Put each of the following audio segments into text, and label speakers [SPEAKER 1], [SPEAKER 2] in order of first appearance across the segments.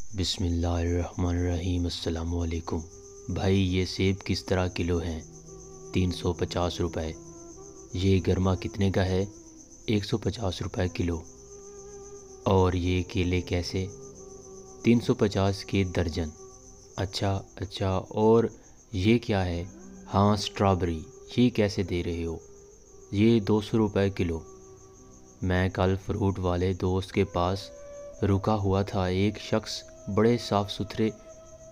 [SPEAKER 1] بسم اللہ الرحمن الرحیم۔ السلام علیکم بھائی، یہ سیب کس طرح کلو ہیں؟ 350 روپے۔ یہ گرما کتنے کا ہے؟ 150 روپے کلو۔ اور یہ کیلے کیسے؟ 350 کے درجن۔ اچھا، اور یہ کیا ہے؟ ہاں، سٹرابری۔ یہ کیسے دے رہے ہو؟ یہ 200 روپے کلو۔ میں کل فروٹ والے دوست کے پاس رکا ہوا تھا۔ ایک شخص بڑے صاف ستھرے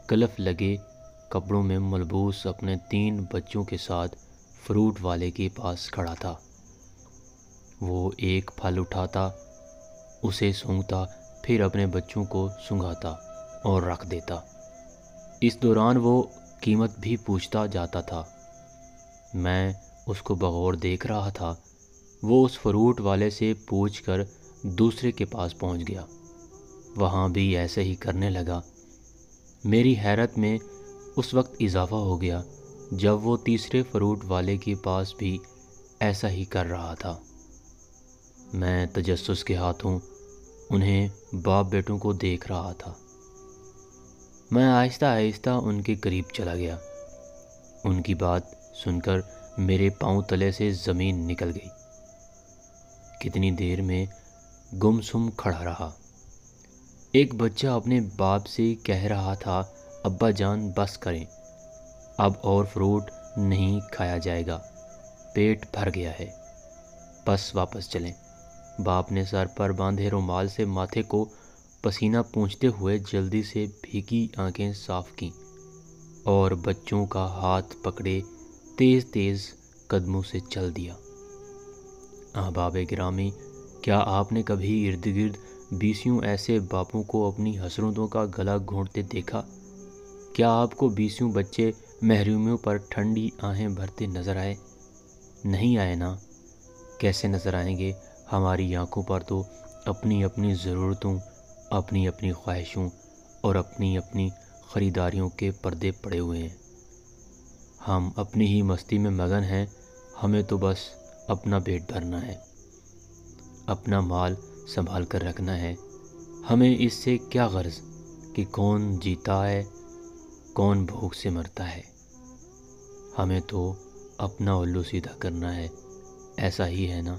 [SPEAKER 1] کلف لگے کپڑوں میں ملبوس اپنے 3 بچوں کے ساتھ فروٹ والے کے پاس کھڑا تھا۔ وہ ایک پھل اٹھاتا، اسے سونگھتا، پھر اپنے بچوں کو سنگھاتا اور رکھ دیتا۔ اس دوران وہ قیمت بھی پوچھتا جاتا تھا۔ میں اس کو بغور دیکھ رہا تھا۔ وہ اس فروٹ والے سے پوچھ کر دوسرے کے پاس پہنچ گیا، وہاں بھی ایسے ہی کرنے لگا۔ میری حیرت میں اس وقت اضافہ ہو گیا جب وہ تیسرے فروٹ والے کے پاس بھی ایسا ہی کر رہا تھا۔ میں تجسس کے ہاتھوں انہیں باپ بیٹوں کو دیکھ رہا تھا۔ میں آہستہ آہستہ ان کے قریب چلا گیا۔ ان کی بات سن کر میرے پاؤں تلے سے زمین نکل گئی۔ کتنی دیر میں گم سم کھڑا رہا۔ ایک بچہ اپنے باپ سے کہہ رہا تھا، ابا جان بس کریں، اب اور فروٹ نہیں کھایا جائے گا، پیٹ بھر گیا ہے، بس واپس چلیں۔ باپ نے سر پر باندھے رومال سے ماتھے کو پسینہ پونچھتے ہوئے جلدی سے بھیگی آنکھیں صاف کیں اور بچوں کا ہاتھ پکڑے تیز تیز قدموں سے چل دیا۔ احباب گرامی، کیا آپ نے کبھی ارد گرد 20 ایسے باپوں کو اپنی حسرتوں کا گلا گھونٹتے دیکھا؟ کیا آپ کو 20 بچے محرومیوں پر ٹھنڈی آہیں بھرتے نظر آئے؟ نہیں آئے نا؟ کیسے نظر آئیں گے؟ ہماری آنکھوں پر تو اپنی اپنی ضرورتوں، اپنی اپنی خواہشوں اور اپنی اپنی خریداریوں کے پردے پڑے ہوئے ہیں۔ ہم اپنی ہی مستی میں مگن ہیں۔ ہمیں تو بس اپنا پیٹ بھرنا ہے، اپنا مال سنبھال کر رکھنا ہے۔ ہمیں اس سے کیا غرض کہ کون جیتا ہے، کون بھوک سے مرتا ہے؟ ہمیں تو اپنا الو سیدھا کرنا ہے، ایسا ہی ہے نا؟